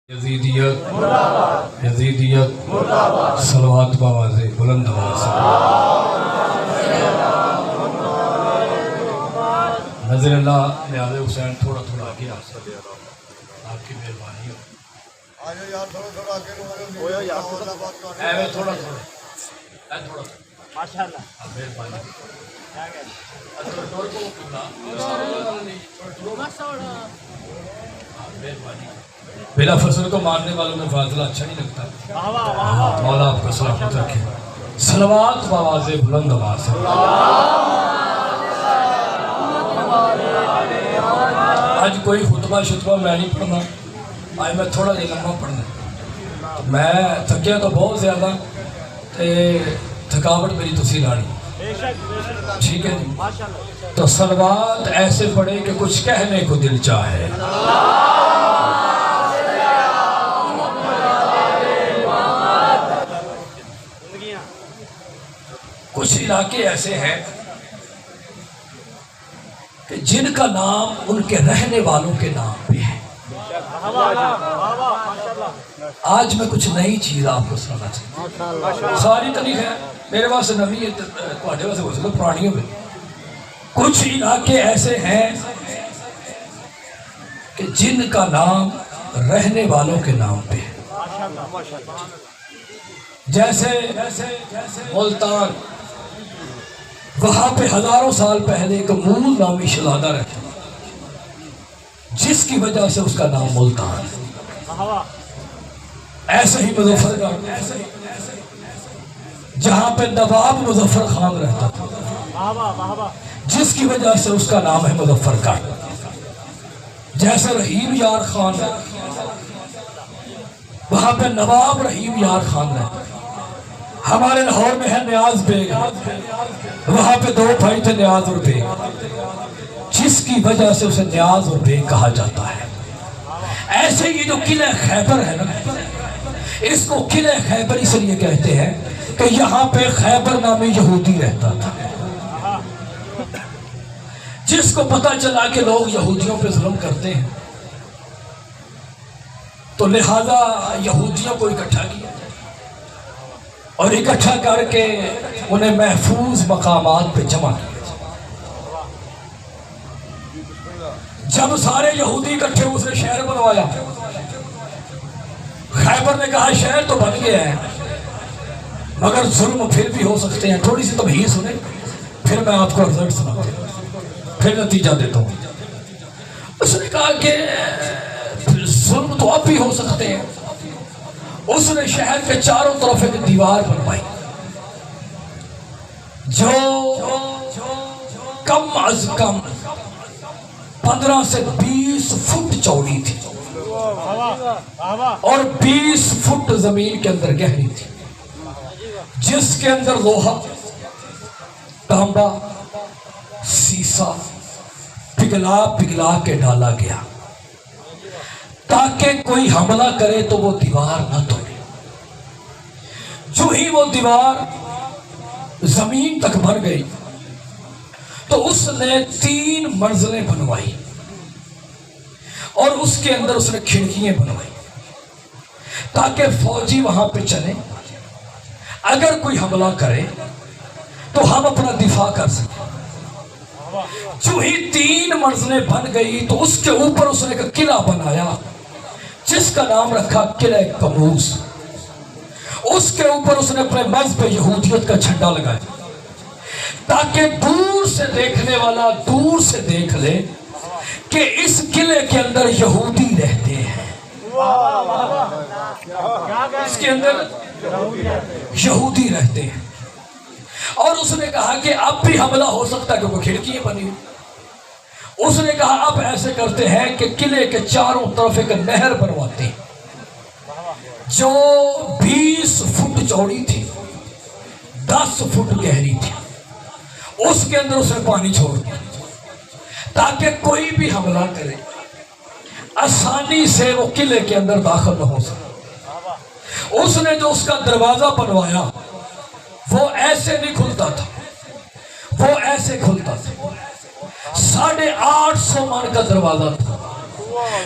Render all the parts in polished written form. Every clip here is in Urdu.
یزیدیت یزیدیت صلوات بآواز بلند آواز نظر اللہ نیاز حسین تھوڑا تھوڑا آگے آپ کی مہربانی ہو ایوے تھوڑا تھوڑا ماشاءاللہ مہربانی بلا فصل کو مارنے والوں میں فاضلہ اچھا نہیں لگتا. مولا آپ کا سلامت رکھے. صلوات بآواز بلند آواز. آج کوئی خطبہ شطبہ میں نہیں پڑھنا, آج میں تھوڑا جا لمبا پڑھنا. میں تھکیا تو بہت زیادہ تھکاوٹ میری تسی لانی, ٹھیک ہے جی. تو صلوات ایسے پڑھے کہ کچھ کہنے کو دل چاہے. کچھ علاقے ایسے ہیں کہ جن کا نام ان کے رہنے والوں کے نام پہ ہے. آج میں کچھ نئی چیز آپ کو سنانا چاہتا. ساری تاریخ ہے میرے پاس نبی ہے, تھوڑے پاس ہو سکتا پرانیوں میں. کچھ علاقے ایسے ہیں کہ جن کا نام رہنے والوں کے نام پہ ہے. جیسے ملتان, وہاں پہ ہزاروں سال پہلے ایک مول نامی شہزادہ رہتا جس کی وجہ سے اس کا نام ملتان. ایسے ہی مظفر گڑھ جہاں پہ نواب مظفر خان رہتا تھا جس کی وجہ سے اس کا نام ہے مظفر گڑھ. جیسے رحیم یار خان وہاں پہ نواب رحیم یار خان رہتا. ہمارے لاہور میں ہے نیاز بیگ, وہاں پہ دو بھائی تھے نیاز اور بیگ, جس کی وجہ سے اسے نیاز اور بیگ کہا جاتا ہے. ایسے یہ جو قلعہ خیبر ہے نا, اس کو قلعہ خیبر اس لیے کہتے ہیں کہ یہاں پہ خیبر نامی یہودی رہتا تھا. جس کو پتا چلا کہ لوگ یہودیوں پہ ظلم کرتے ہیں تو لہذا یہودیوں کو اکٹھا کیا اور اکٹھا کر کے انہیں محفوظ مقامات پہ جمع کیا. جب سارے یہودی اکٹھے اس نے شہر بنوایا. خیبر نے کہا شہر تو بن گیا ہے مگر ظلم پھر بھی ہو سکتے ہیں. تھوڑی سی تمہید سنیں پھر میں آپ کو رزلٹ سناتا ہوں, پھر نتیجہ دیتا ہوں. اس نے کہا کہ ظلم تو اب بھی ہو سکتے ہیں. اس نے شہر کے چاروں طرف ایک دیوار بنوائی جو کم از کم 15 سے 20 فٹ چوڑی تھی اور 20 فٹ زمین کے اندر گہری تھی, جس کے اندر لوہا, تانبا, سیسا پگھلا کے ڈالا گیا تاکہ کوئی حملہ کرے تو وہ دیوار نہ توڑے. جو ہی وہ دیوار زمین تک بھر گئی تو اس نے 3 منزلیں بنوائی اور اس کے اندر اس نے کھڑکیاں بنوائی تاکہ فوجی وہاں پہ چلے, اگر کوئی حملہ کرے تو ہم اپنا دفاع کر سکیں. جو ہی 3 منزلیں بن گئی تو اس کے اوپر اس نے ایک قلعہ بنایا جس کا نام رکھا قلعہ کموز. اس کے اوپر اس نے اپنے مذہب یہودیت کا جھنڈا لگایا تاکہ دور سے دیکھنے والا دور سے دیکھ لے کہ اس قلعے کے اندر یہودی رہتے ہیں. اس کے اندر یہودی رہتے ہیں. اور اس نے کہا کہ اب بھی حملہ ہو سکتا ہے کیونکہ کھڑکیاں بنی. اس نے کہا اب ایسے کرتے ہیں کہ قلعے کے چاروں طرف ایک نہر بنواتے ہیں جو 20 فٹ چوڑی تھی, 10 فٹ گہری تھی. اس کے اندر اس نے پانی چھوڑ دیا تاکہ کوئی بھی حملہ کرے آسانی سے وہ قلعے کے اندر داخل نہ ہو سکے. اس نے جو اس کا دروازہ بنوایا وہ ایسے نہیں کھلتا تھا, وہ ایسے کھلتا تھا. 850 من کا دروازہ تھا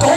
2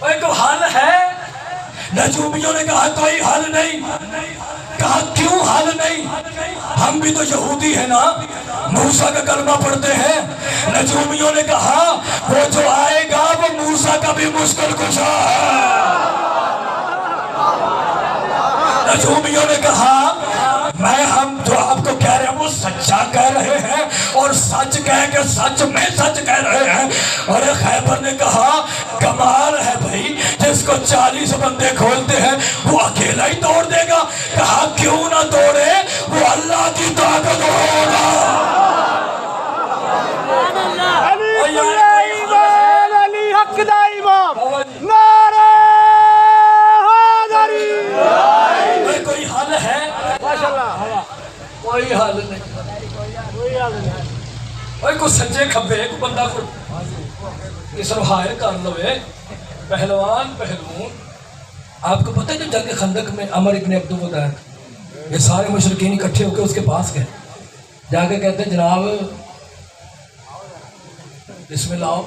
کوئی حل ہے؟ نجومیوں نے کہا کوئی حل نہیں. کہا کیوں حل نہیں؟ ہم بھی تو یہودی ہیں نا, موسیٰ کا کلمہ پڑھتے ہیں. نجومیوں نے کہا وہ جو آئے گا وہ موسیٰ کا بھی مشکل کشا ہے. نجومیوں نے کہا ہم جو آپ کو کہہ رہے ہیں وہ سچا کہہ رہے ہیں, اور سچ کہہ کے سچ میں سچ کہہ رہے ہیں. اور خیبر نے کہا کمال ہے بھائی, جس کو 40 بندے کھولتے ہیں وہ اکیلا ہی توڑ دے گا. کہا کیوں نہ توڑے, وہ اللہ کی طاقت ہوگا. علی حق دا امام نعرہ حیدری. کوئی حل ہے؟ کوئی حل نہیں. کوئی سجے کھبے کوئی بندہ کس رو حائل کر لوے. پہلوان پہلون, آپ کو پتہ ہے جو جنگ خندق میں عمر ابن عبد الوداع یہ سارے مشرکین اکٹھے ہو کے اس کے پاس گئے, جا کے کہتے ہیں جناب بسم اللہ آؤ.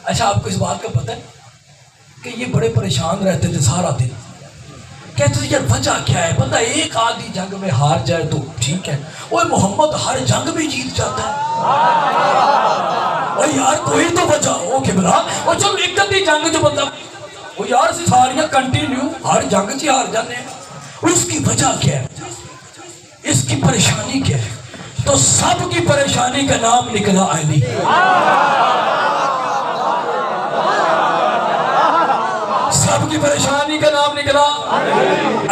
اچھا آپ کو اس بات کا پتہ ہے کہ یہ بڑے پریشان رہتے تھے سارا دن. کہتے تھے یار وجہ کیا ہے, بندہ ایک آدھی جنگ میں ہار جائے تو ٹھیک ہے, وہ محمد ہر جنگ میں جیت جاتا ہے. اور یار کوئی تو وجہ ہو کہ بلا, اور چلو ایک آدھی جنگ جو بندہ وہ یار ساریاں کنٹینیو ہر جنگ سے ہار جاتے ہیں, اس کی وجہ کیا ہے, اس کی پریشانی کیا ہے؟ تو سب کی پریشانی کا نام نکلا علی. سب کی پریشانی کا نام نکلا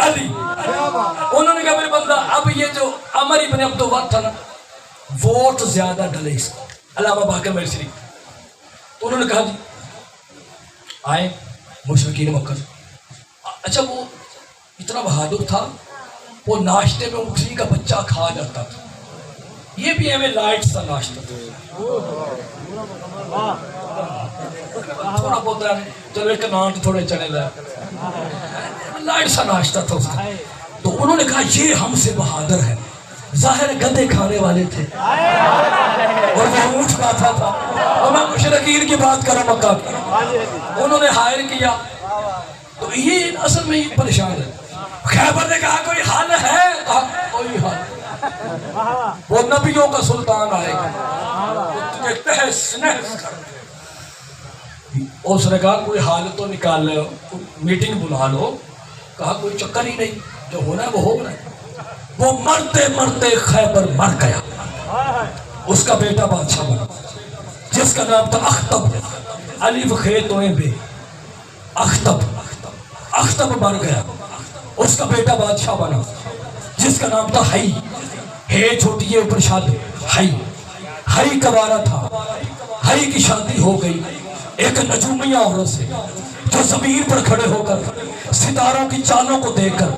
علی. انہوں نے کہا میرے بندہ اب یہ جو عمر ابن عبد الوداع تھا نا, ووٹ زیادہ ڈلے اس کو, علامہ باقر مرسلی. تو انہوں نے کہا جی آئے مشرکین مکہ. اچھا وہ اتنا بہادر تھا, وہ ناشتے میں اٹھنی کا بچہ کھا جاتا تھا. یہ بھی ہمیں لائٹ سا ناشتہ تھا, تھوڑا بہت چلو ایک نان تھوڑے چنے لائے, لائٹ سا ناشتہ تھا اس کا. تو انہوں نے کہا یہ ہم سے بہادر ہے. ظاہر گدے کھانے والے تھے اور وہ اونٹ کھاتا تھا. اور میں مشرکین کی بات کروں مکہ کی, انہوں نے ہائر کیا. تو یہ اصل میں یہ پریشان ہے. خیبر نے کہا کوئی حل ہے؟ کہا کوئی حل. وہ نبیوں کا سلطان آئے گا, تجھے تہس نہس کر دے. اس نے کہا کوئی حال تو نکال لو, میٹنگ بلا لو. کہا کوئی چکر ہی نہیں, جو ہونا ہے وہ ہو رہا ہے. وہ مرتے مرتے خیبر مر گیا. اس کا بیٹا بادشاہ بنا جس کا نام تھا اختب. الف خیتویں بے اختب. اختب مر گیا. اس کا بیٹا بادشاہ بنا جس کا نام تھا ہئی. ہے چھوٹی ہے اوپر شادی. ہئی ہئی کبارہ تھا. ہئی کی شادی ہو گئی ایک نجومیہ عورت سے جو زمین پر کھڑے ہو کر ستاروں کی چالوں کو دیکھ کر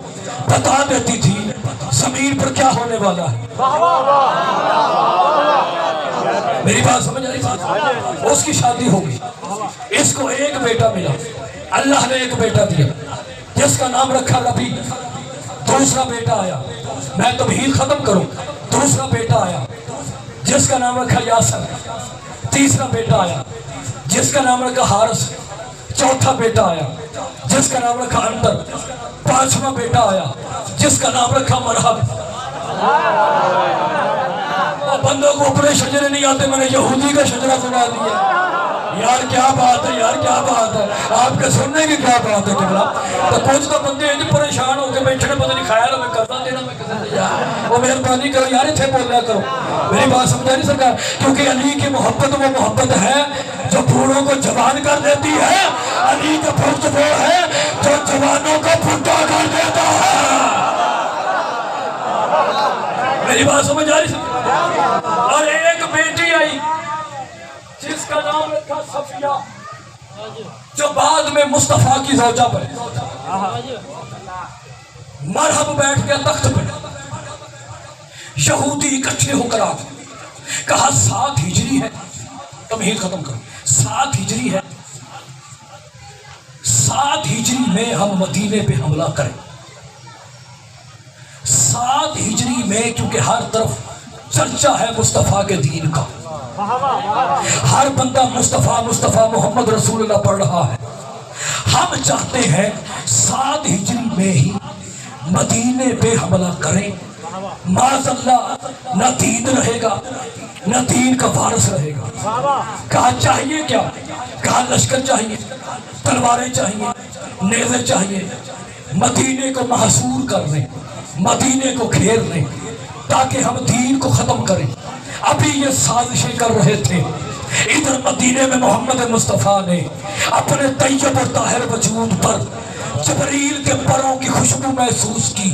بتا دیتی تھی زمین پر کیا ہونے والا ہے. میری بات سمجھ آئی بات؟ اس کی شادی ہو گئی. اس کو ایک بیٹا ملا. اللہ نے ایک بیٹا دیا جس کا نام رکھا ربی. دوسرا بیٹا آیا, میں تمہید ختم کروں. دوسرا بیٹا آیا جس کا نام رکھا یاسر. تیسرا بیٹا آیا جس کا نام رکھا حارس. چوتھا بیٹا آیا جس کا نام رکھا انتر. پانچواں بیٹا آیا جس کا نام رکھا مرحب. بندوں کو اپنے شجرے نہیں آتے, میں نے یہودی کا شجرہ سنا دیا. یار کیا بات ہے, یار کیا بات ہے, آپ کے سننے کی کیا بات ہے قبلہ. تو کچھ تو بندے ہیں پریشان ہو کے بیٹھے نے, پتہ نہیں خیال میں کرنا دینا میں کسے دے یار. وہ مہربانی کرو یار اتھے بول رہا کرو. میری بات سمجھا نہیں سکا, کیونکہ علی کی محبت وہ محبت ہے جو بوڑھوں کو جوان کر دیتی ہے. علی کا بخت وہ ہے جو جوانوں کو بھٹا کر دیتا ہے. میری بات سمجھ آ رہی سکتا. اور ایک بیٹی آئی جس کا نام رکھا صفیہ, جو بعد میں مصطفیٰ کی زوجہ بنی. مرحب بیٹھ گیا تخت پہ. یہودی اکٹھے ہو کر آ گئے. کہا 7 ہجری ہے, تمہید ختم کرو. 7 ہجری ہے, 7 ہجری میں ہم مدینے پہ حملہ کریں. 7 ہجری میں, کیونکہ ہر طرف چرچا ہے مصطفیٰ کے دین کا. ہر بندہ مصطفیٰ مصطفیٰ محمد رسول اللہ پڑھ رہا ہے. ہم چاہتے ہیں 7 ہجری میں ہی مدینے پہ حملہ کریں، معاذ اللہ نہ دین رہے گا نہ دین کا وارث رہے گا۔ کہا چاہیے کیا؟ کہا لشکر چاہیے، تلواریں چاہیے، نیزے چاہیے، مدینے کو محصور کر لیں، مدینے کو گھیر لیں تاکہ ہم دین کو ختم کریں۔ ابھی یہ سازشیں کر رہے تھے، ادھر مدینے میں محمد مصطفیٰ نے اپنے طیب و طاہر وجود پر جبریل کے پروں کی خوشبو محسوس کی۔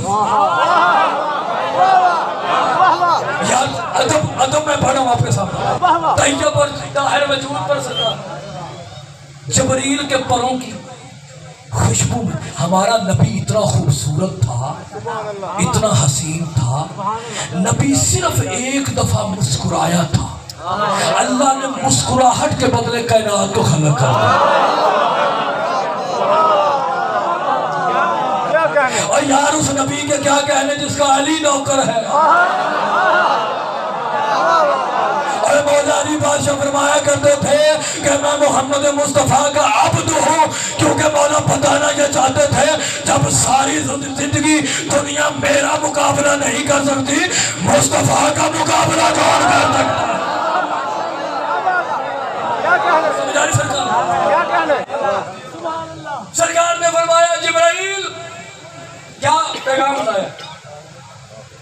یار ادب میں پڑھا ہوں آپ کے سامنے، طیب اور طاہر وجود پر جبریل کے پروں کی خوشبو میں ہمارا نبی اتنا خوبصورت تھا، اتنا حسین تھا، نبی صرف ایک دفعہ مسکرایا تھا، اللہ نے مسکراہٹ کے بدلے کائنات کو خلق کر دیا۔ اور یار اس نبی کے کیا کہنے جس کا علی نوکر ہے۔ اور مولا علی بادشاہ فرمایا کرتے تھے کہ میں محمد مصطفیٰ کا عبد ہوں، کیونکہ مولا بتانا یہ چاہتے تھے جب ساری زندگی دنیا میرا مقابلہ نہیں کر سکتی، مصطفیٰ کا مقابلہ کون کر سکتا ہے؟ سرکار نے فرمایا جبرائیل کیا پیغام لایا؟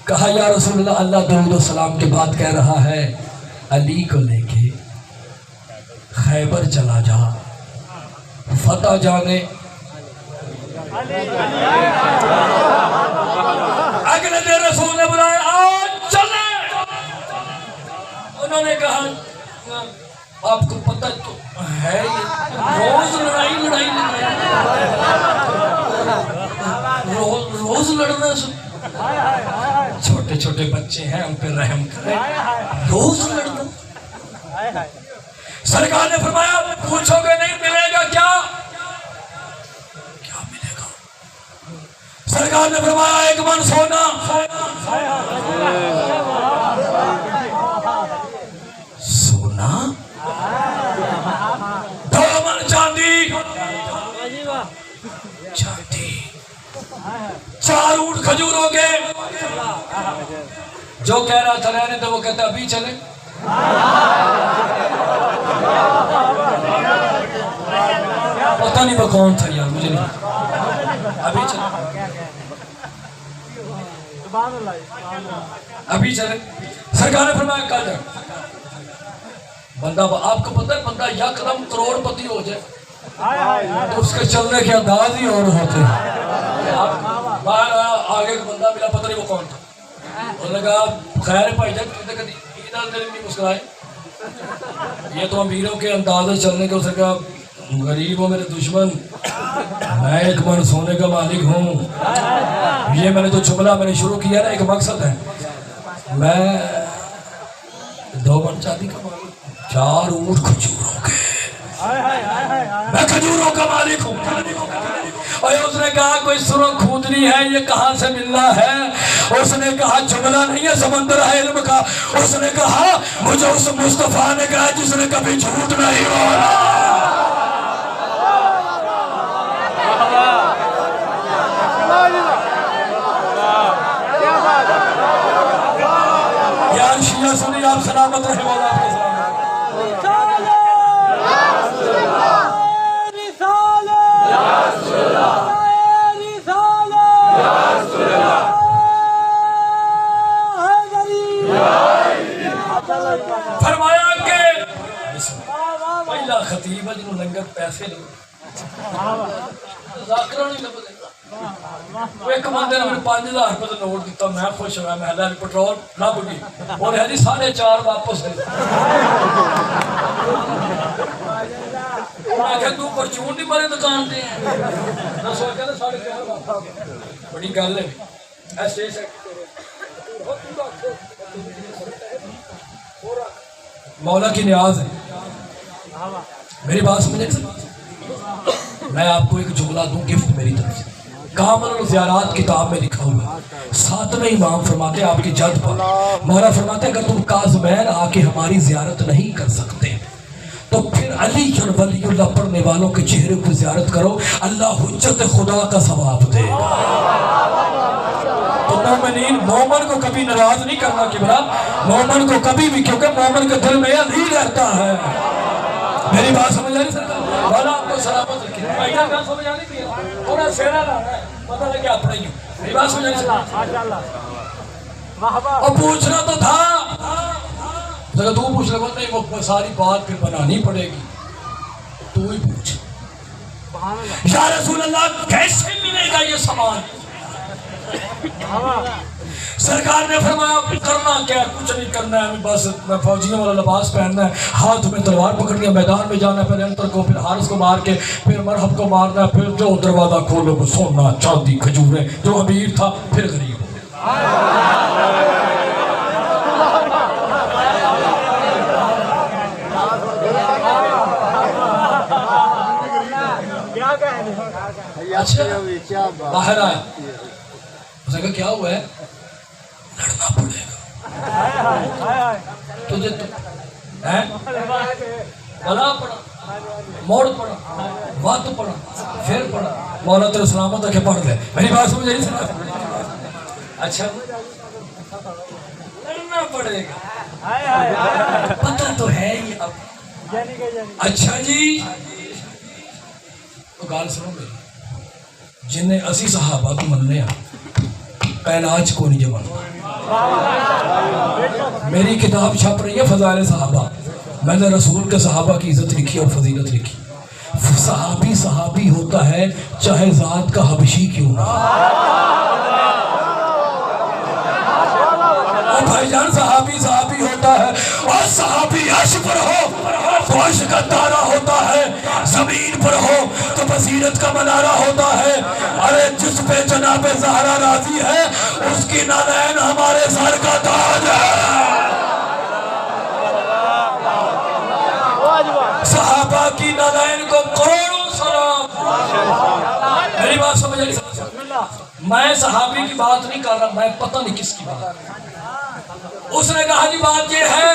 کہا یا رسول اللہ، اللہ درود و سلام کے بعد کہہ رہا ہے علی کو لے کے خیبر چلا جا، فتح جانے۔ اگلے دن رسول نے بلایا آج چلیں۔ انہوں نے کہا آپ کو پتہ تو ہے روز لڑائی روز لڑنا، چھوٹے چھوٹے بچے ہیں ان پہ رحم کریں، روز لڑنا۔ سرکار نے فرمایا پوچھو گے نہیں ملے گا کیا؟ کیا ملے گا؟ سرکار نے فرمایا 1 من سونا، سونا 2 من چاندی، 4 اونٹ کھجور ہو گئے۔ جو کہہ رہا تھا رہنے تو وہ کہتا ابھی چلے۔ پتہ نہیں وہ کون تھا یار، مجھے نہیں، ابھی چلے، ابھی چلے۔ سرکار نے فرمایا کل جائے۔ بندہ آپ کو پتہ ہے بندہ یکدم کروڑ پتی ہو جائے تو اس کے چلنے کے انداز ہی اور ہوتے ہیں۔ باہر آگے کا بندہ ملا، پتہ نہیں وہ کون تھا، انہوں نے کہا خیر بھائی جان کبھی عید آل دن نہیں مسکرائے، یہ تو امیروں کے انداز چلنے کے۔ اس نے کہا غریب ہو میرے دشمن، میں 1 من سونے کا مالک ہوں، یہ میں نے جو جملہ میں نے شروع کیا نا ایک مقصد ہے، میں 2 من چاندی کا مالک، 4 اونٹ کھجوروں کے، میں کھجوروں کا مالک ہوں۔ اور اس نے کہا کوئی سرخ کھودنی ہے، یہ کہاں سے ملنا ہے؟ اس نے کہا جملہ نہیں ہے، سمندر ہے علم کا۔ اس نے کہا مجھے اس مصطفیٰ نے کہا جس نے کبھی جھوٹ نہیں بولا۔ یار شیعہ سنی آپ سلامت رہے مولا آپ کے سلام۔ فرمایا کہ پہلا خطیب ہے جنہوں لنگر پیسے لگے ذاکرہ نہیں لگے۔ وہ ایک بندے نے مجھے 5000 روپے کا نوٹ دیتا، میں خوش ہوا، میں ہلا پٹرول نہ بڑی اور ہے جی 4.5 واپس ہے۔ میں کہا تو پرچون نہیں بڑے دکان دے ہیں، رسول کہتے 4.5 واپس، بڑی گل ہے ایسے مولا کی نیاز ہے۔ میری بات سمجھے، میں آپ کو ایک جملہ دوں گفٹ میری طرف سے، کامل الزیارات کتاب میں لکھا ہوا، 7ویں امام فرماتے ہیں آپ کی جد پر، مولا فرماتے ہیں اگر تم کاظمین آ کے ہماری زیارت نہیں کر سکتے تو پھر علی ولی اللہ پڑھنے والوں کے چہرے کو زیارت کرو، اللہ حجت خدا کا ثواب دے گا۔ تو مومنین، مومن کو کبھی ناراض نہیں کرنا کبرا، مومن کو کبھی بھی، کیونکہ مومن کے دل میں علی رہتا ہے۔ میری بات سمجھ آ رہی سرکار؟ والا آپ کو سلامت رکھے، بھائیہ کہاں سمجھ آ رہی تھی؟ انہیں سیرہ لانا ہے، پتہ لگے آپ پڑھیں گے۔ میری بات سمجھ آ رہی سرکار؟ اور پوچھنا تو تھا، اگر تو پوچھ لگا نہیں وہ ساری بات پھر بنانی پڑے گی، تو ہی پوچھ، یا رسول اللہ کیسے ملے گا یہ سامان؟ سرکار نے فرمایا کرنا کیا، کچھ نہیں کرنا ہے، بس میں فوجیوں والا لباس پہننا ہے، ہاتھ میں تلوار پکڑنی ہے، میدان میں جانا ہے، پہلے انتر کو، پھر حارس کو مار کے، پھر مرحب کو مارنا ہے، پھر جو دروازہ کھولو وہ سونا چاندی کھجوریں، جو امیر تھا پھر غریب ہو اچھا باہر آیا، اس نے کہا کیا ہوا ہے؟ لڑنا پڑے گا تجھے، بلا پڑا، موڑ پڑا، وقت پڑا، پھر پڑا، مولا تیرے سلامت رکھے پڑھ لے۔ میری بات سمجھ رہی سر؟ اچھا لڑنا پڑے گا، پتہ تو ہے ہی اب۔ اچھا جی تو گال سنو میری، جنہیں اسی صحابہ کو مننے ہیں کائنات کو نہیں جمع۔ میری کتاب چھپ رہی ہے فضائل صحابہ، میں نے رسول کے صحابہ کی عزت لکھی اور فضیلت لکھی۔ صحابی صحابی ہوتا ہے چاہے ذات کا حبشی کیوں نہ، اور بھائی جان صحابی صحابی ہوتا ہے، اور صحابی عرش پر ہو تو عرش کا تارا ہوتا ہے، زمین پر ہو تو بصیرت کا منارہ ہوتا ہے۔ ارے جس پہ جناب زہرا راضی ہے اس کی نالین ہمارے سر کا تاج ہے۔ صحابہ کی نالین کو کروڑوں سلام۔ میری بات سمجھ آئی؟ میں صحابی کی بات نہیں کر رہا، میں پتہ نہیں کس کی بات۔ اس نے کہا جی بات یہ ہے،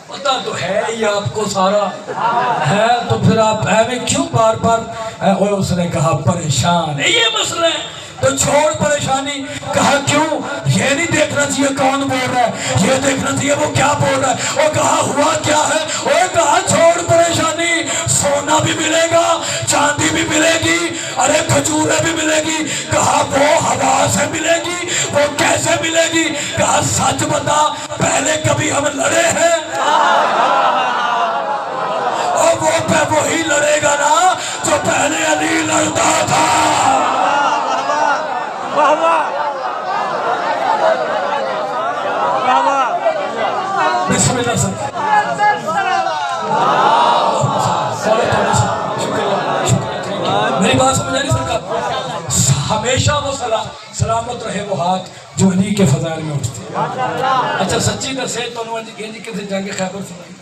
پتہ تو ہے ہی آپ کو سارا ہے، تو پھر آپ ہمیں کیوں بار بار؟ اس نے کہا پریشان ہے یہ مسئلہ ہے تو چھوڑ پریشانی۔ کہا کیوں؟ یہ نہیں دیکھنا چاہیے کون بول رہا ہے، یہ دیکھنا چاہیے وہ کیا بول رہا ہے۔ وہ کہا ہوا کیا ہے؟ وہ کہا چھوڑ پریشانی، سونا بھی ملے گا، چاندی بھی ملے گی، ارے کھجوریں بھی ملے گی۔ کہا وہ ہوا سے ملے گی، وہ کیسے ملے گی؟ کہا سچ بتا پہلے کبھی ہم لڑے ہیں؟ اور وہ پہ وہی لڑے گا نا جو پہلے علی لڑتا تھا۔ بسم اللہ سر، میری بات سمجھ آئی سرکار؟ ہمیشہ وہ سلامت رہے وہ ہاتھ جو علی کے فضائل میں اٹھتے ہیں۔ اچھا سچی دسے تو انہوں نے جی کسی جنگ خیبر سنائی؟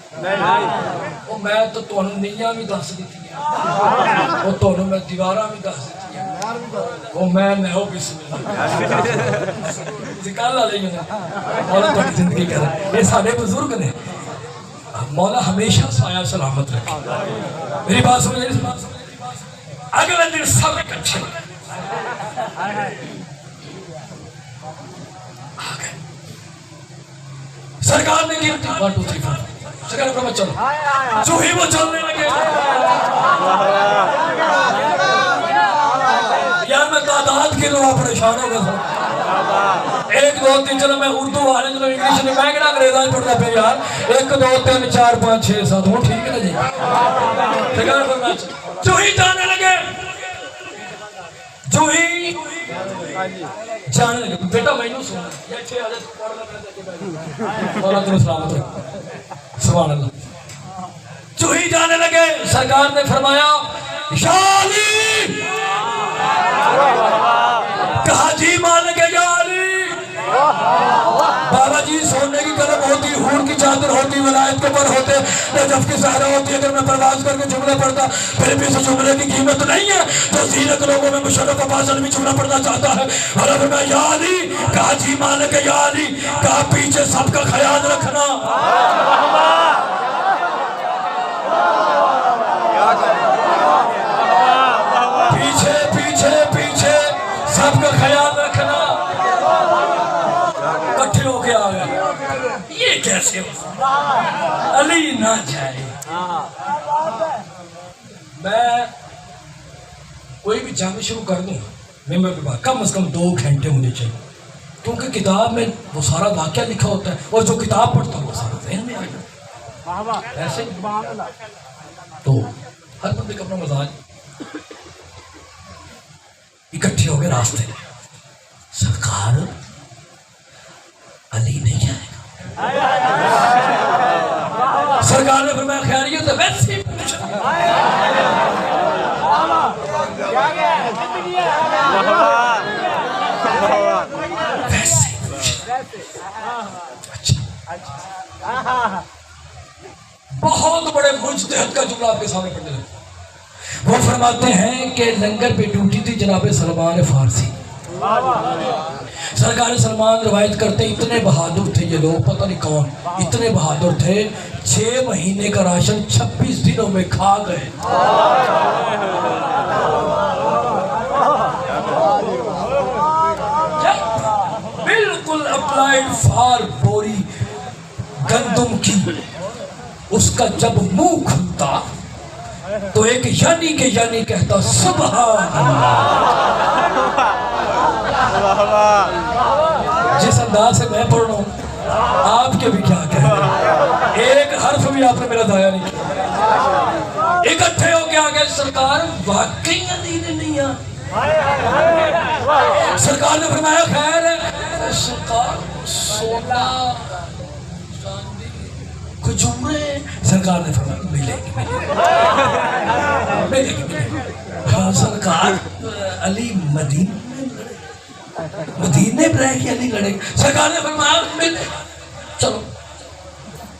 وہ میں تو تمہیں نیاں بھی دس دیتی ہیں، وہ تمہیں میں دیواراں بھی دس دیتی ہیں، وہ میں ہو بسم اللہ ذکر لا لیں گے۔ مولا تمہیں زندگی کر رہے ہیں، یہ سارے بزرگ نے، مولا ہمیشہ سایہ سلامت رکھے۔ میری بات سمجھ رہی؟ اگلے دن سب اکٹھے سرکار نے کیا 1 2 3 4 سرکار نے فرمایا چلو، جو ہی وہ چلنے لگے یار میں تعداد کے لوگ پریشان ہو گئے 1 2 3 چلو میں اردو والے چلو انگلش میں کہنا انگریزاں پڑھتا پہ یار 1 2 3 4 5 6 7 وہ ٹھیک ہے نا جی۔ سرکار نے فرمایا جو ہی جانے لگے، جو ہی جانے لگے، بیٹا میں نو سنا یہ اچھے عادت مولا تمہیں سلامت رکھے، سبحان اللہ۔ جو ہی جانے لگے سرکار نے فرمایا یا علی، کہا جی مالک یا علی۔ بابا جی سونے کی قلم ہوتی، ہور کی چادر ہوتی، ولایت ہدایت کے پر ہوتے نجف کی صحرا ہوتی. اگر میں پرواز کر کے جملہ پڑھتا پھر بھی اس جملے کی قیمت نہیں ہے تو زیرہ کے لوگوں میں مشرف عباس علوی جملہ پڑھنا چاہتا ہے. اور اب میں یا علی کہا جی مالک یا علی کہا پیچھے سب کا خیال رکھنا. پیچھے پیچھے پیچھے سب کا خیال رکھنا. کٹھے ہو کے آ گئے. یہ کیسے ہو علی نہ جائے. میں کوئی بھی جنگ شروع کر دوں ممبر پہ بات کم از کم 2 گھنٹے ہونے چاہیے کیونکہ کتاب میں وہ سارا واقعہ لکھا ہوتا ہے اور جو کتاب پڑھتا ہے وہ سارا ذہن میں آ جاتا ہے. ایسے تو ہر بندے کا اپنا مزاج. اکٹھے ہو گئے راستے میں. سرکار علی نہیں آئے گا. سرکار نے فرمایا خیریت ہے. ویسے بہت بڑے مجتہد کا جملہ آپ کے سامنے پڑھنے لگا. وہ فرماتے ہیں کہ لنگر پہ ڈیوٹی تھی جناب سلمان فارسی. سرکار سلمان روایت کرتے اتنے بہادر تھے یہ لوگ پتہ نہیں کون اتنے بہادر تھے 6 مہینے کا راشن 26 دنوں میں کھا گئے. بالکل اپلائیڈ فار بوری گندم کی اس کا جب منہ کھلتا تو ایک یعنی کہ یعنی کہتا سبحان اللہ. جس انداز سے میں پڑھ رہا ہوں آپ کے بھی کیا کہنا. ایک حرف بھی آپ نے میرا ضائع نہیں کیا. اکٹھے ہو کے آگے سرکار واقعی علی نے نہیں آ. سرکار نے فرمایا خیر ہے. سرکار سونا چاندی کھجورے. سرکار نے فرمایا ملے گی. ہاں سرکار علی مدینے پر رہ کے علی لڑے. سرکار نے فرمایا ملے. چلو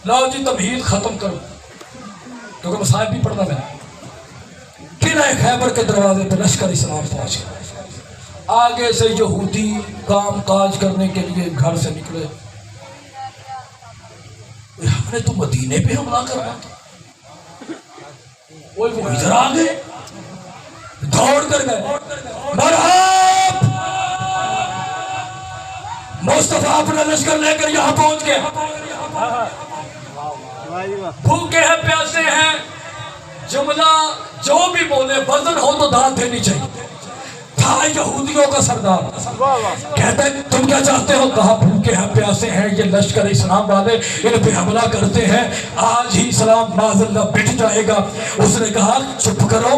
لاؤ جی تمہید ختم کرو کیونکہ مصائب بھی پڑھنا میں نے. قلعہ خیبر کے دروازے پہ لشکر اسلام پہنچ گیا. آگے سے یہودی کام کاج کرنے کے لیے گھر سے نکلے. ہم نے تو مدینے پہ حملہ کرنا تھا. وہ ادھر آ گئے دوڑ کر گئے. مرحب مصطفیٰ اپنا لشکر لے کر یہاں پہنچ گئے. بھوکے ہیں پیاسے ہیں. جملہ جو بھی بولے وزن ہو تو داد دینی چاہیے. تھا یہودیوں کا سردار کہتا ہے تم کیا چاہتے ہو. کہا بھوکے ہیں پیاسے ہیں یہ لشکر اسلام والے ان پہ حملہ کرتے ہیں آج ہی اسلام معاذ اللہ بٹ جائے گا. اس نے کہا چپ کرو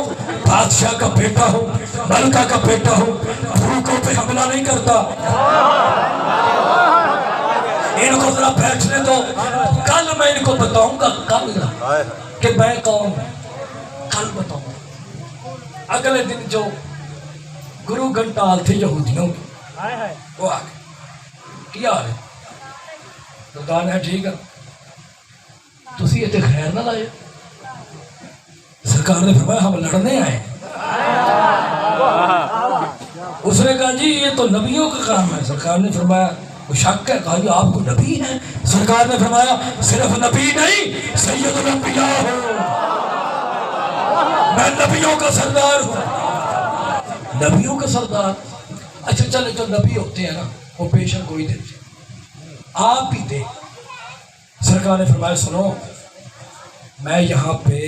بادشاہ کا بیٹا ہوں ملکہ کا بیٹا ہوں بھوکوں پہ حملہ نہیں کرتا. ان کو ذرا بیٹھنے دو. کل میں ان کو بتاؤں گا کل کہ میں کون ہوں. کل بتاؤں گا. اگلے دن جو گرو گھنٹال تھے یہودیوں کی وہ آ گئے. کیا ہے سلطان ہے ٹھیک ہے تسی یہ خیر نہ لائے. سرکار نے فرمایا ہم لڑنے آئے. اس نے کہا جی یہ تو نبیوں کا کام ہے. سرکار نے فرمایا وہ شک ہے. کہا جی آپ کو نبی ہیں. سرکار نے فرمایا صرف نبی نہیں سید الانبیاء ہوں. میں نبیوں کا سردار ہوں. نبیوں کا سردار. اچھا چلے جو نبی ہوتے ہیں نا وہ پیشن کوئی دیتے آپ بھی دے. سرکار نے فرمایا سنو میں یہاں پہ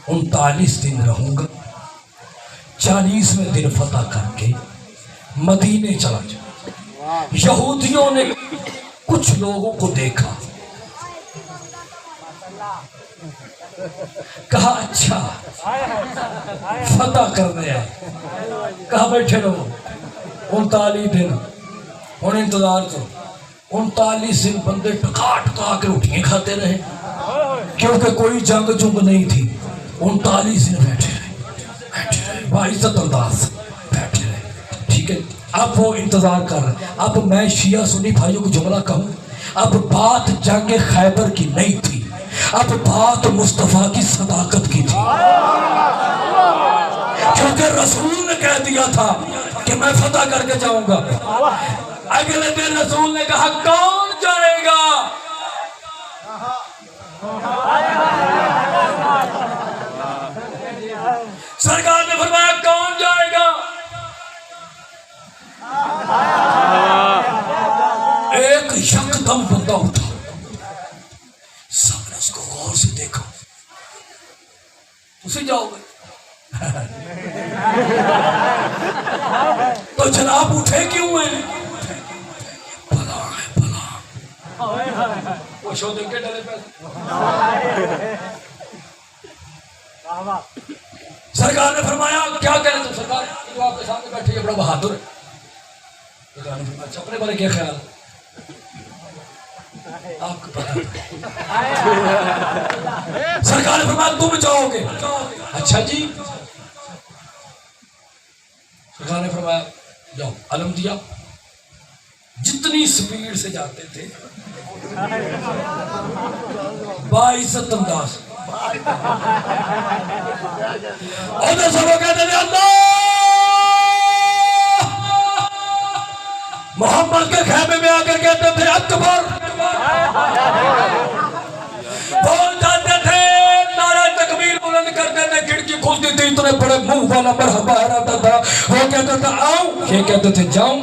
39 دن رہوں گا. 40ویں دن فتح کر کے مدینے چلا جاؤں. یہودیوں نے کچھ لوگوں کو دیکھا کہا اچھا فتح کرنے آئے. کہا بیٹھے رہو 39 دن اور انتظار کرو. 39 دن بندے ٹکا ٹکا کے روٹیاں کھاتے رہے کیونکہ کوئی جنگ نہیں تھی. 39 دن بیٹھے رہے باعزت انداز بیٹھے رہے. ٹھیک ہے اب وہ انتظار کر رہے. اب میں شیعہ سنی بھائیوں کو جملہ کہوں اب بات جنگ خیبر کی نہیں تھی، اب بات مصطفیٰ کی صداقت کی تھی، کیونکہ رسول نے کہہ دیا تھا کہ میں فتح کر کے جاؤں گا۔ اگلے دن رسول نے کہا کون جائے گا؟ سرکار نے فرمایا کون جائے گا؟ ایک یکدم بندہ اٹھا، سب نے اس کو غور سے دیکھا، اسی جاؤ گے؟ تو جناب اٹھے کیوں ہیں؟ بھلا ہے بھلا، وہ شو دیکھ کے ڈرے پہ۔ سرکار نے فرمایا کیا کریں تم؟ سرکار جو آپ کے سامنے بیٹھے یہ بڑا بہادر ہے۔ سرکار نے فرمایا اپنے بارے کیا خیال آپ کو پتا ہے؟ سرکار نے فرمایا تم جاؤ گے؟ اچھا جی۔ سرکار نے فرمایا جاؤ، علم دیا، جتنی سپیڈ سے جاتے تھے باعزت انداز، ادھر سے وہ کہتے تھے اللہ محمد کے خیمے میں آ کر کہتے تھے اکبر، بول جاتے تھے نعرہ تکبیر بلند کرتے تھے، کھڑکی کھلتی تھی، اتنے بڑے منہ والا مرحبا آتا تھا، وہ کہتا تھا آؤں، یہ کہتے تھے جاؤں۔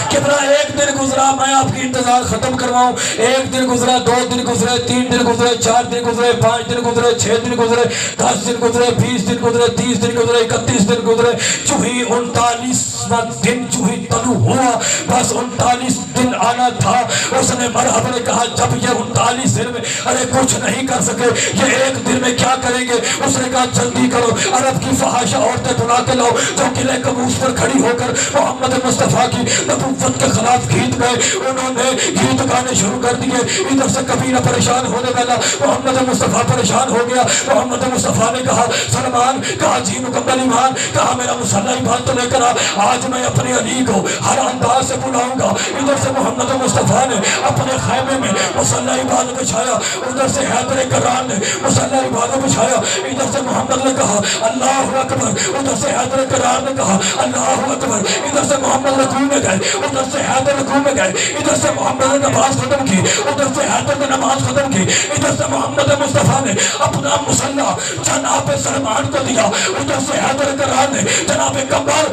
کتنا ایک دن گزرا، میں آپ کی انتظار ختم کرواؤں، ایک دن گزرا، 2 دن گزرے، 3 دن گزرے، 4 دن گزرے، 5 دن گزرے، 6 دن گزرے، 10 دن گزرے، 20 دن گزرے، 30 دن گزرے، 31 دن گزرے، چوہی 39واں دن چوہی طلوع ہوا، بس 39 دن آنا تھا۔ اس نے مرحبا نے کہا جب یہ 39 دن میں ارے کچھ نہیں کر سکے، یہ ایک دن میں کیا کریں گے؟ اس نے کہا جلدی کرو، عرب کی فحاشہ عورتیں بلا کے لاؤ جو قلعہ قبوس پر کھڑی ہو کر محمد مصطفیٰ کی نبوت کے خلاف گیت گئے، انہوں نے گیت گانے شروع کر دیے۔ ادھر سے کبھی نہ پریشان ہونے والا محمد مصطفیٰ پریشان ہو گیا۔ محمد مصطفیٰ نے کہا سلمان، کہا جی مکمل ایمان، کہا میرا مسلح ایمان تو لے کر آج میں اپنے علی کو ہر انداز سے بلاؤں گا۔ ادھر سے محمد مصطفیٰ نے اپنے خیمے میں مسلح ایمان بچھایا، ادھر سے حیدر کرار نے مسلح ایمان بچھایا، ادھر سے محمد نے کہا اللہ اکبر، ادھر سے حیدر کرار نے کہا اللہ اکبر، ادھر سے محمد رکوع میں گئے، ادھر سے حیدر رکوع میں گئے، ادھر سے محمد نے نماز ختم کی، ادھر سے حیدر نے نماز ختم کی، ادھر سے محمد مصطفیٰ نے اپنا مسلح جناب سلمان کو دیا، ادھر سے حیدر کرار نے جناب کمر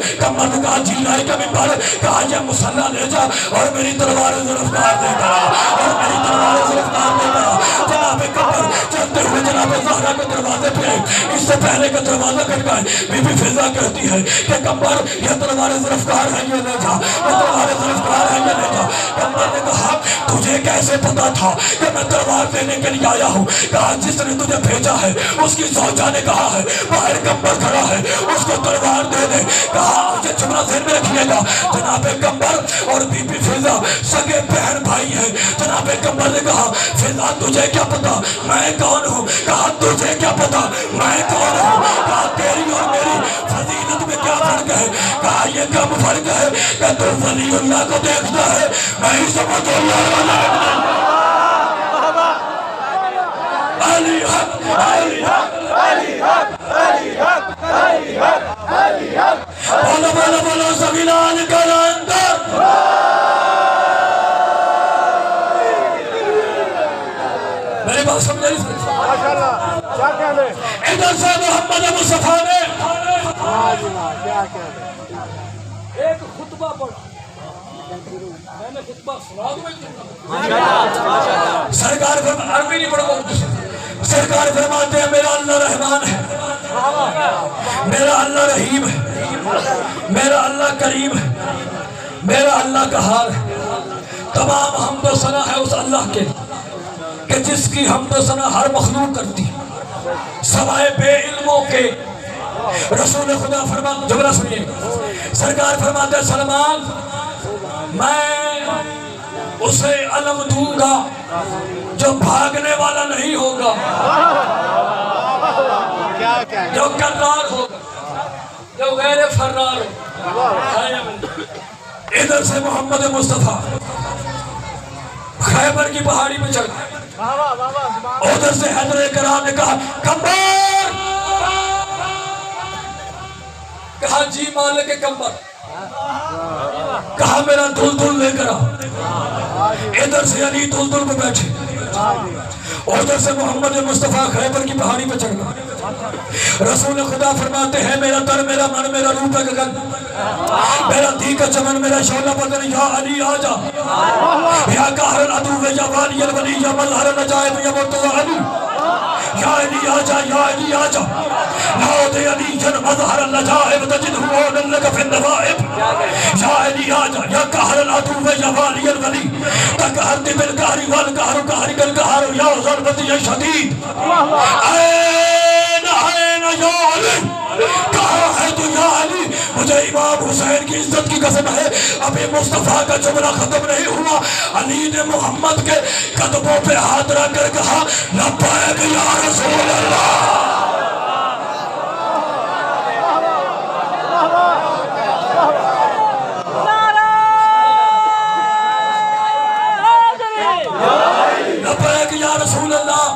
نے کہا جی لائے کا ممبر، کہا یہ مسلح لے جا اور میری تلوار ذوالفقار دے کرا، اور میری تلوار ذوالفقار دے کرا۔ جناب کمر چلتے ہوئے جناب زہرا کے دروازے پہ آئے، اس سے پہلے کا دروازہ کھٹکائے، بی بی فضا کہتی ہے کہ کمر یہ تلوار ذوالفقار ہے، یہ لے جا، یہ تلوار ذوالفقار ہے، یہ لے جا۔ کمر نے کہا تجھے کیسے پتا تھا کہ میں تلوار دینے کے لیے آیا ہوں؟ کہا جس نے تجھے بھیجا ہے اس کی زوجہ نے کہا ہے باہر کمر کھڑا ہے، اس کو تلوار دے دے۔ کہا یہ جملہ ذہن میں رکھیے گا، جناب کمر اور بی بی فضا سگے بہن بھائی ہیں۔ جناب کمر نے کہا فضا تجھے کیا پتا میں کون ہوں؟ کہا تجھے کیا پتا میں کون ہوں؟ کہا تیری اور میری فضیلت میں کیا فرق ہے؟ کہا یہ کم فرق ہے کہ تو ولی اللہ کو دیکھتا ہے، میں ہی سمجھ اللہ والا علی حق علی حق علی حق علی حق علی حق علی حق بولو بولو بولو سبیلان کلندر۔ میری بات سمجھ رہی ہے؟ ادھر سے محمد مصطفیٰ نے ایک خطبہ پڑھا، میں نے خطبہ سنا دوں؟ سرکار فرماتے عربی نہیں پڑھو، سرکار فرماتے ہیں میرا اللہ رحمان ہے، میرا اللہ رحیم ہے، میرا اللہ کریم ہے، میرا اللہ قہار ہے۔ تمام حمد و ثنا ہے اس اللہ کے کہ جس کی حمد و ثنا ہر مخلوق کرتی ہے سوائے بے علموں کے۔ رسول خدا فرماتے جملہ سنیے، سرکار فرماتے ہیں سلمان میں اسے علم دوں گا جو بھاگنے والا نہیں ہوگا، جو کرار ہوگا، جو غیر فرار ہوگا۔ ادھر سے محمد مصطفیٰ خیبر کی پہاڑی پہ چڑھ گئے، ادھر سے حیدر کرام نے کہا کمبر، کہا جی مالک کمبر، کہا میرا دلدل لے کر آؤ۔ ادھر سے علی دلدل پہ بیٹھے، ادھر سے محمد مصطفیٰ خیبر کی پہاڑی پہ چڑھ گئے۔ رسول خدا فرماتے ہیں میرا تر، میرا من، میرا روح کا گگن، میرا دی کا چمن، میرا شعلہ بدن، یا علی آجا، یا قہر العدو، یا والی الولی، یا مظہر العجائب، یا مرتضی علی، یا علی آجا، یا علی آجا، نعود علی جن مظہر العجائب تجدہ عونا لک فی النوائب، یا علی آجا، یا قہر العدو، یا والی الولی، تقہرت بالقہر والقہر قہرک القہر، یا ضربتی شدید، این یا علی، کہاں ہے تو یا علی؟ مجھے امام حسین کی عزت کی قسم ہے، ابھی مصطفیٰ کا جملہ ختم نہیں ہوا، علی نے محمد کے قدموں پہ ہاتھ رکھ کر کہا لبیک یا رسول اللہ۔ لبیک یا رسول اللہ۔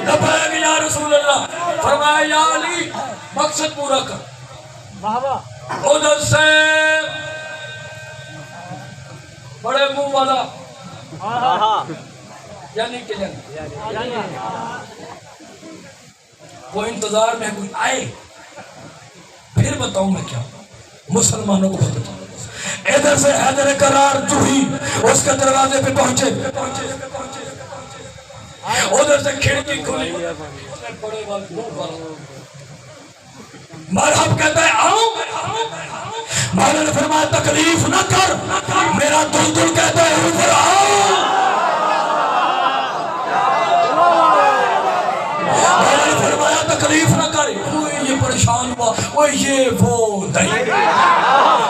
لبیک یا رسول اللہ۔ فرمایا یا علی مقصد پورا کر۔ ادھر سے بڑے منہ والا یعنی کہ وہ انتظار میں کوئی آئے پھر بتاؤں میں کیا مسلمانوں کو بتاؤں۔ ادھر سے حیدر کرار جوہی اس کے دروازے پہ پہنچے، ادھر سے کھڑکی کھلی، مرحب کہتا ہے آؤں، مولا نے فرمایا تکلیف نہ کر، میرا دلدل کہتا ہے اوپر آؤں، مولا نے فرمایا تکلیف نہ کر۔ یہ پریشان ہوا، وہ یہ وہ نہیں،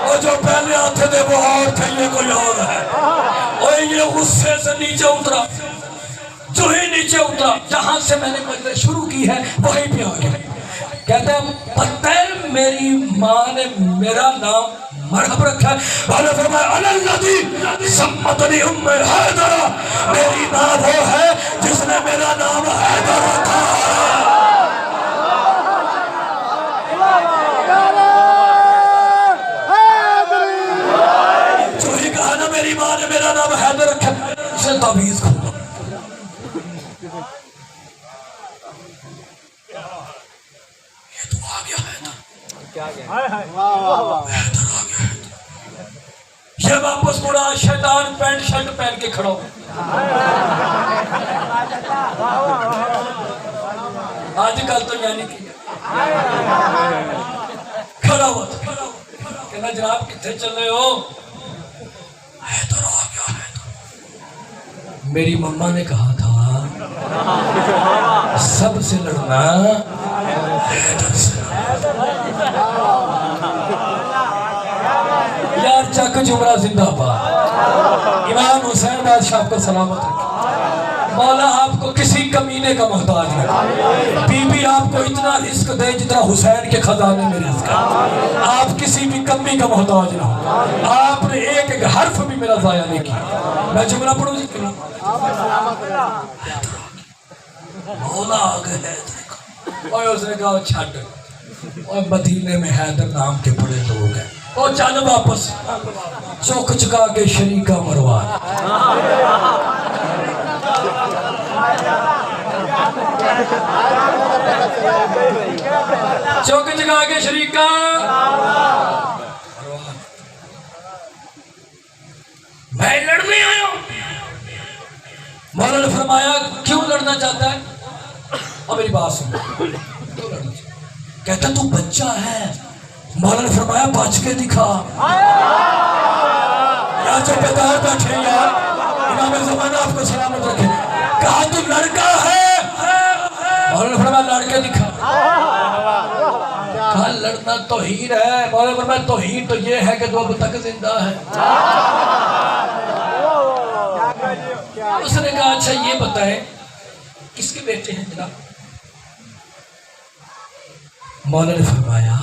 وہ جو پہلے آتے تھے وہ اور تھے، یہ کوئی اور ہے، اور یہ غصے سے نیچے اترا، جو ہی نیچے اترا جہاں سے میں نے مجلس شروع کی ہے وہیں پہ آ گیا، کہتا ہے پتہ ہے میری ماں نے میرا نام مرحب رکھا ہے، مولا نے فرمایا انا الذی سمتنی ام حیدر، میری ماں وہ ہے جس نے میرا نام حیدر رکھا ہے۔ جو ہی کہا نا میری ماں نے میرا نام حیدر رکھا ہے، اسے تعویذ کھولا، یہ واپس مڑا، شیطان پینٹ شرٹ پہن کے کھڑا ہو، آج کل تو یعنی کہ کھڑا ہوا تھا، کہنا جناب کتنے چل رہے ہو؟ حیدر آ گیا حیدر۔ میری مما نے کہا تھا سب سے لڑنا حیدر سے۔ یار چک جمرہ زندہ باد، امام حسین بادشاہ کو سلامت رکھے، مولا آپ کو کسی کمینے کا محتاج ہے، بی بی آپ کو اتنا رزق دے جتنا حسین کے خزانے میں رزق ہے، آپ کسی بھی کمی کا محتاج نہ ہو، آپ نے ایک ایک حرف بھی میرا ضائع نہیں کیا۔ میں جملہ پڑھوں جی، مولا آ گئے حیدر، اور اس نے کہا چھٹ، اور مدینے میں حیدر نام کے بڑے لوگ ہیں، اور چل واپس چوک چکا کے شریکہ مروان، چوک چکا کے شریکہ میں لڑنے آیا ہوں۔ مولا نے فرمایا کیوں لڑنا چاہتا ہے؟ اب میری بات سن، کیوں لڑنا چاہتا ہے؟ کہتا تو بچہ ہے۔ مولا نے فرمایا بچ کے دکھا، یا جو بیدار بیٹھے یار، امام زمانہ آپ کو سلامت رکھے، کہا تو لڑکا ہے، مولا نے فرمایا لڑ کے دکھا، کہا لڑنا توہین ہے، مولا نے فرمایا توہین تو یہ ہے کہ تو اب تک زندہ ہے۔ اس نے کہا اچھا یہ بتائیں کس کے بیٹے ہیں جناب؟ مولا نے فرمایا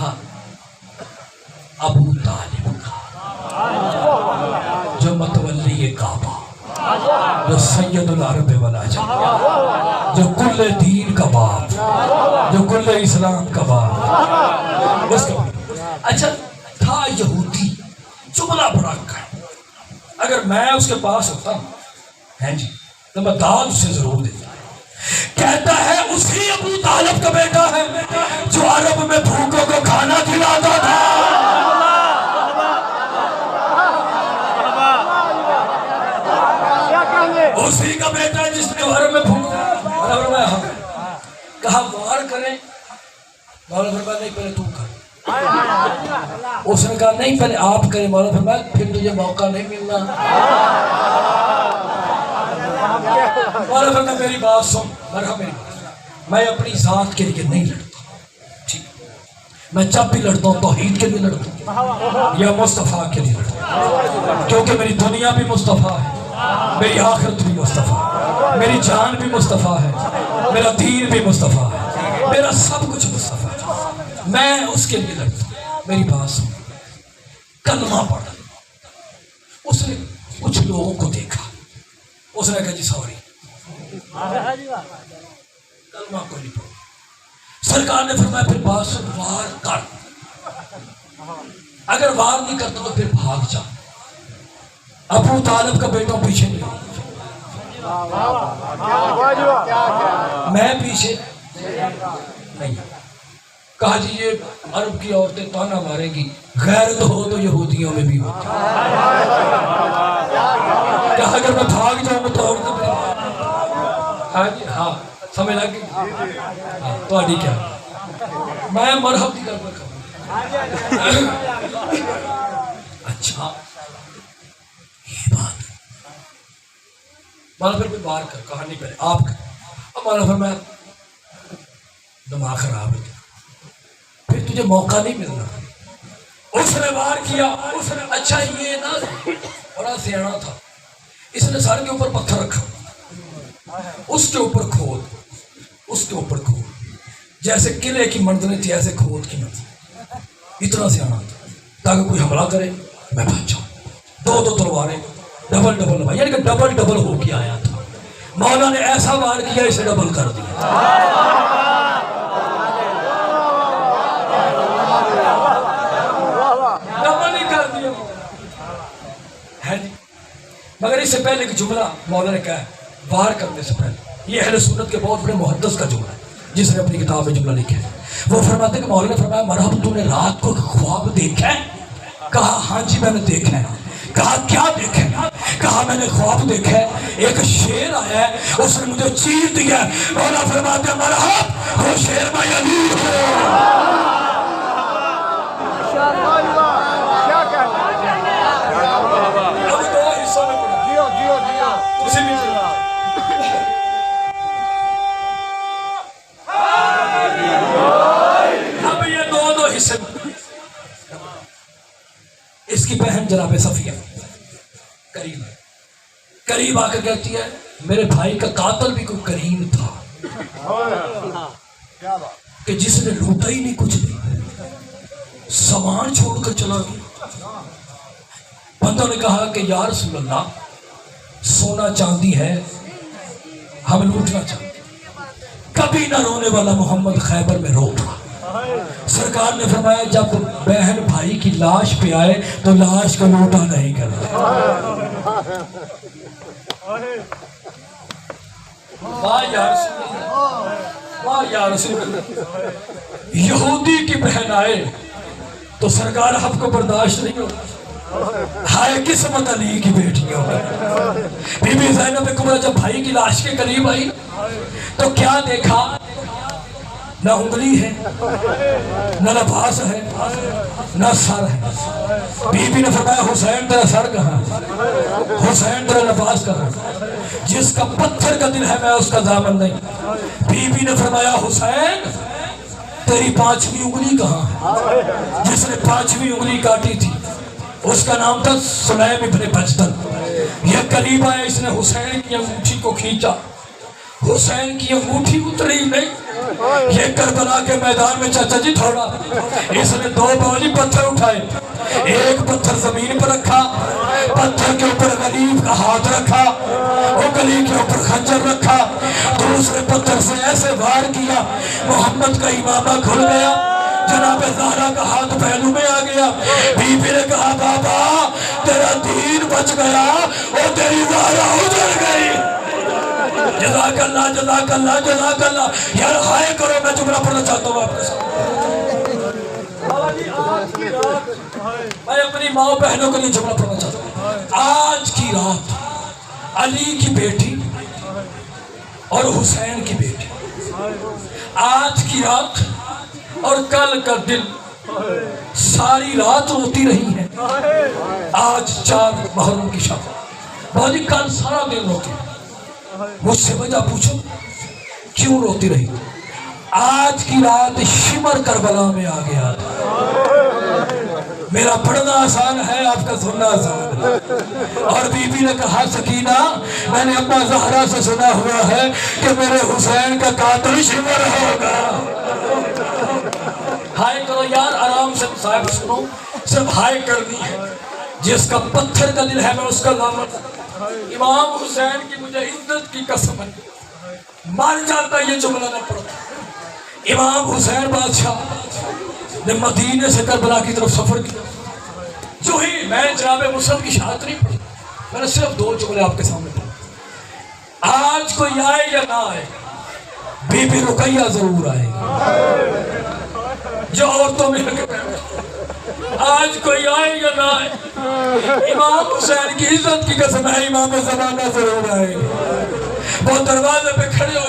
ابو طالب کا جو متولی کعبہ، جو سید العرب والعجم، جو کل دین کا باپ، جو کل اسلام کا باپ، اس کا اچھا تھا یہودی، جملہ بڑا ہے. اگر میں اس کے پاس ہوتا ہیں جی تو میں داد اسے ضرور دیتا. کہتا ہے اسی ابو طالب کا بیٹا ہے جو عرب میں بھوکوں کو کھانا کھلاتا تھا. اسی کا بیٹا ہے جس نے عرب میں بھوکوں کہا وار کریں. مولا فرمایا نہیں پہلے تو کر. اس نے کہا نہیں پہلے آپ کریں. مولا فرمایا پھر تجھے موقع نہیں ملنا. مولا فرمایا میری بات سن. مرحبا میری بات سن. میں اپنی ذات کے لیے نہیں لڑتا، ٹھیک، میں جب بھی لڑتا ہوں توحید کے لیے لڑتا ہوں یا مصطفیٰ کے لیے لڑتا ہوں، کیونکہ میری دنیا بھی مصطفیٰ ہے، میری آخرت بھی مصطفیٰ ہے، میری جان بھی مصطفیٰ ہے، میرا دین بھی مصطفیٰ ہے، میرا سب کچھ مصطفیٰ ہے. میں اس کے لیے لڑتا ہوں. میری بات سن. کلمہ پڑھا. اس نے کچھ لوگوں کو دیکھا. اس نے کہا جی سوری کلمہ کو نہیں پڑھا. سرکار نے فرمایا پھر بات سن، وار کر. اگر وار نہیں کرتا تو پھر بھاگ جا. ابو طالب کا بیٹا پیچھے نہیں، میں پیچھے نہیں. کہا جی یہ عرب کی عورتیں تانا ماریں گی، غیرت ہو تو یہودیوں میں بھی ہوتی. کہا اگر میں بھاگ جاؤں تو عورتیں، ہاں جی ہاں سمجھ لگ گئی. تو کیا میں مرحب کی کر رکھا. اچھا یہ بات مولا پھر بار کر. کہا نہیں پہلے آپ کر. اب مولا فرمایا دماغ خراب ہے پھر تجھے موقع نہیں ملنا. اس نے وار کیا. اس نے اچھا یہ نا بڑا سیانا تھا. اس نے سر کے اوپر پتھر رکھا، اس کے اوپر کھود، اس کے اوپر کھود، جیسے قلعے کی منزلیں تھی ایسے کھود کی منزل. اتنا سیانا تھا تاکہ کوئی حملہ کرے میں بچ جاؤں. دو تلواریں ڈبل ڈبل، یعنی کہ ڈبل ڈبل ہو کے آیا تھا. مولا نے ایسا وار کیا اسے ڈبل کر دیا. ڈبل ہی کر دیا ہے جی. مگر اس سے پہلے ایک جملہ مولا نے کہا وار کرنے سے پہلے. یہ اہل سنت کے بہت بڑے محدث کا جملہ ہے جس نے اپنی کتاب میں جملہ لکھا ہے. وہ فرماتے ہیں کہ مولا نے فرمایا مرحبا تو نے رات کو خواب دیکھا ہے؟ کہا ہاں جی میں نے دیکھا ہے. کہا کیا دیکھا ہے؟ کہا میں نے خواب دیکھا ہے ایک شیر آیا ہے اس نے مجھے چیر دیا. مولا فرماتے ہیں مرحبا وہ شیر میں علی ہوں. اس کی بہن جناب صفیہ قریب آ کر کہتی ہے میرے بھائی کا قاتل بھی کوئی کریم تھا کہ جس نے لوٹا ہی نہیں کچھ نہیں، سامان چھوڑ کر چلا گیا. بندہ نے کہا کہ یا رسول اللہ سونا چاندی ہے ہم لوٹنا چاہتے. کبھی نہ رونے والا محمد خیبر میں رو پڑا. سرکار نے فرمایا جب بہن بھائی کی لاش پہ آئے تو لاش کو لوٹا نہیں کرتا. واہ یا رسول اللہ. یہودی کی بہن آئے تو سرکار آپ کو برداشت نہیں ہوتا. ہائے قسمت علی کی بیٹیوں. بی بی زینب کبریٰ جب بھائی کی لاش کے قریب آئی تو کیا دیکھا؟ نہ انگلی ہے، نہ لباس ہے، نہ سر ہے. بی بی نے فرمایا حسین تیرا سر کہاں؟ حسین تیرا لباس کہاں؟ جس کا پتھر کا دل ہے میں اس کا دامن نہیں. بی بی نے فرمایا حسین تیری 5ویں انگلی کہاں ہے؟ جس نے 5ویں انگلی کاٹی تھی اس کا نام تھا سلیم ابن بجدل. یہ قریب آیا، اس نے حسین کی انگوٹھی کو کھینچا حسین کی انگوٹھی اتری نہیں. یہ کربلا کے میدان میں چچا جی تھوڑا اس نے 2 بولی پتھر اٹھائے. ایک پتھر زمین پر رکھا, پتھر کے اوپر غلیب کا ہاتھ رکھا, وہ گلی کے اوپر خنجر رکھا, دوسرے پتھر سے ایسے وار کیا, محمد کا امامہ کھل گیا, جناب زہرا کا ہاتھ پہلو میں آ گیا. بی بی نے کہا بابا تیرا دین بچ گیا اور تیری زہرا اجڑ گئی. جزاک اللہ جزاک اللہ جزاک اللہ. یار ہائے کرو, میں جملہ پڑھنا چاہتا ہوں آپ کے ساتھ. میں اپنی ماں بہنوں کے لیے جملہ پڑھنا چاہتا ہوں. آج کی رات علی کی بیٹی اور حسین کی بیٹی, آج کی رات اور کل کا دن ساری رات روتی رہی ہیں. آج 4 محرم کی شب, بھائی کل سارا دن روتی. مجھ سے وجہ پوچھو کیوں روتی رہی. آج کی رات شمر کربلا میں آ گیا. میرا پڑھنا آسان ہے, آپ کا سننا آسان ہے. اور بی بی نے کہا سکینہ میں نے اما زہرا سے سنا ہوا ہے کہ میرے حسین کا قاتل شمر ہوگا. ہائے کرو یار, آرام سے صاحب سنو, صرف ہائے کرنی ہے. جس کا پتھر کا دل ہے میں اس کا لعنت. امام حسین کی مجھے عزت کی قسم ہے, مر جاتا یہ جملہ نہ پڑھتا. امام حسین بادشاہ نے مدینے سے کربلا کی طرف سفر کیا. جو ہی میں جناب مسلم کی شہادت نہیں پڑھی, میں نے صرف 2 جملے آپ کے سامنے پڑھے. آج کوئی آئے یا نہ آئے, بی بی رقیہ ضرور آئے گی جو عورتوں میں آج کوئی آئے یا نہ آئے. امام حسین کی عزت کی قسم ہے, امام زمانہ ضرور آئے. وہ دروازے پہ کھڑے ہو